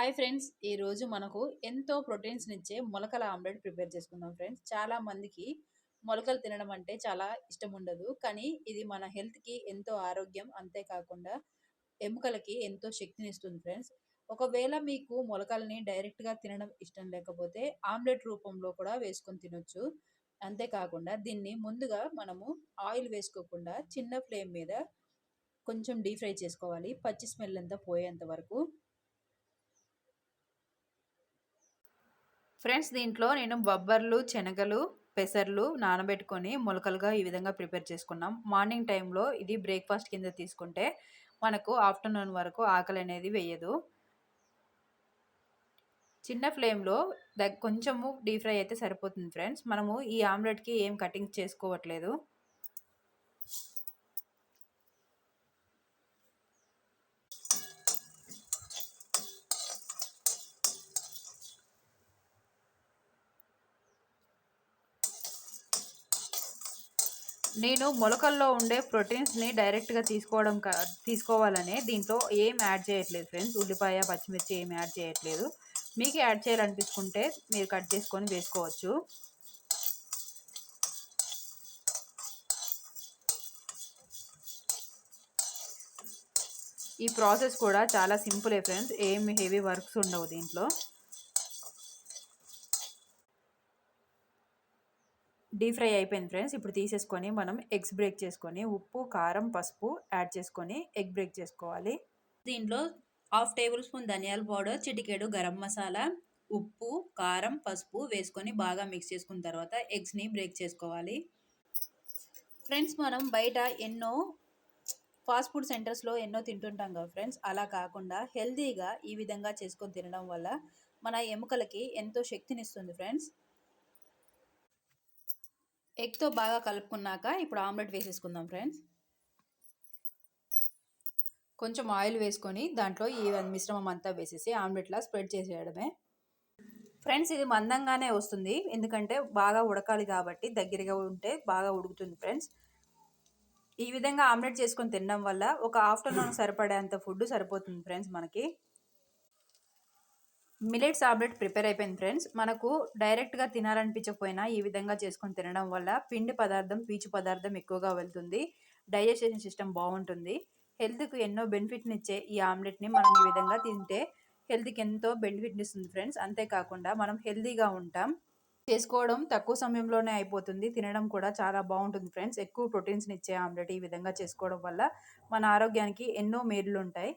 Hi friends! ఈరోజు మనకు ఎంతో ప్రోటీన్స్‌నిచ్చే మొలకల ఆమ్లెట్ ప్రిపేర్ చేసుకుందాం ఫ్రెండ్స్. చాలా మందికి మొలకలు తినడం అంటే చాలా ఇష్టముండదు. కానీ ఇది మన హెల్త్‌కి ఎంతో ఆరోగ్యం. అంతే కాకుండా ఎముకలకి ఎంతో శక్తినిస్తుంది ఫ్రెండ్స్. ఒకవేళ మీకు మొలకల్ని డైరెక్ట్‌గా తినడం ఇష్టం లేకపోతే ఆమ్లెట్ రూపంలో కూడా వేసుకొని తినొచ్చు. అంతే కాకుండా దీన్ని ముందుగా మనము ఆయిల్ వేసుకోకుండా చిన్న ఫ్లేమ్ మీద కొంచెం డీప్ ఫ్రై చేసుకోవాలి. పచ్చి స్మెల్ అంతా పోయేంత వరకు. ఫ్రెండ్స్, దీంట్లో నేను బొబ్బర్లు, శనగలు, పెసర్లు నానబెట్టుకొని మొలకలుగా ఈ విధంగా ప్రిపేర్ చేసుకున్నాం. మార్నింగ్ టైంలో ఇది బ్రేక్‌ఫాస్ట్ కింద తీసుకుంటే మనకు ఆఫ్టర్‌నూన్ వరకు ఆకలనేది వేయదు. చిన్న ఫ్లేమ్‌లో కొంచెము డీప్ ఫ్రై అయితే సరిపోతుంది ఫ్రెండ్స్. మనము ఈ ఆమ్లెట్‌కి ఏం కటింగ్ చేసుకోవట్లేదు. నేను మొలకల్లో ఉండే ప్రోటీన్స్‌ని డైరెక్ట్‌గా తీసుకోవాలనే దీంట్లో ఏం యాడ్ చేయట్లేదు ఫ్రెండ్స్. ఉల్లిపాయ, పచ్చిమిర్చి ఏమి యాడ్ చేయట్లేదు. మీకు యాడ్ చేయాలనిపించుకుంటే మీరు కట్ చేసుకొని వేసుకోవచ్చు. ఈ ప్రాసెస్ కూడా చాలా సింపులే ఫ్రెండ్స్. ఏమి హెవీ వర్క్స్ ఉండవు దీంట్లో. డీప్ ఫ్రై అయిపోయింది ఫ్రెండ్స్. ఇప్పుడు తీసేసుకొని మనం ఎగ్స్ బ్రేక్ చేసుకొని ఉప్పు, కారం, పసుపు యాడ్ చేసుకొని ఎగ్ బ్రేక్ చేసుకోవాలి. దీంట్లో హాఫ్ టేబుల్ స్పూన్ ధనియాల పౌడర్, చిటికెడు గరం మసాలా, ఉప్పు, కారం, పసుపు వేసుకొని బాగా మిక్స్ చేసుకున్న తర్వాత ఎగ్స్ని బ్రేక్ చేసుకోవాలి. ఫ్రెండ్స్, మనం బయట ఎన్నో ఫాస్ట్ ఫుడ్ సెంటర్స్లో ఎన్నో తింటుంటాం కదా ఫ్రెండ్స్. అలా కాకుండా హెల్తీగా ఈ విధంగా చేసుకొని తినడం వల్ల మన ఎముకలకి ఎంతో శక్తినిస్తుంది ఫ్రెండ్స్. ఎగ్తో బాగా కలుపుకున్నాక ఇప్పుడు ఆమ్లెట్ వేసేసుకుందాం ఫ్రెండ్స్. కొంచెం ఆయిల్ వేసుకొని దాంట్లో ఈ మిశ్రమం అంతా వేసేసి ఆమ్లెట్లా స్ప్రెడ్ చేసేయడమే ఫ్రెండ్స్. ఇది మందంగానే వస్తుంది, ఎందుకంటే బాగా ఉడకాలి కాబట్టి. దగ్గరగా ఉంటే బాగా ఉడుకుతుంది ఫ్రెండ్స్. ఈ విధంగా ఆమ్లెట్ చేసుకొని తినడం వల్ల ఒక ఆఫ్టర్నూన్ సరిపడేంత ఫుడ్ సరిపోతుంది ఫ్రెండ్స్ మనకి. మిలెట్స్ ఆమ్లెట్ ప్రిపేర్ అయిపోయింది ఫ్రెండ్స్. మనకు డైరెక్ట్‌గా తినాలనిపించకపోయినా ఈ విధంగా చేసుకొని తినడం వల్ల పిండి పదార్థం, పీచు పదార్థం ఎక్కువగా వెళ్తుంది. డైజెషన్ సిస్టమ్ బాగుంటుంది. హెల్త్‌కి ఎన్నో బెనిఫిట్‌నిచ్చే ఈ ఆమ్లెట్‌ని మనం ఈ విధంగా తింటే హెల్త్‌కి ఎంతో బెనిఫిట్‌నిస్తుంది ఫ్రెండ్స్. అంతేకాకుండా మనం హెల్తీగా ఉంటాం. చేసుకోవడం తక్కువ సమయంలోనే అయిపోతుంది. తినడం కూడా చాలా బాగుంటుంది ఫ్రెండ్స్. ఎక్కువ ప్రోటీన్స్‌నిచ్చే ఆమ్లెట్ ఈ విధంగా చేసుకోవడం వల్ల మన ఆరోగ్యానికి ఎన్నో మేలులుంటాయి.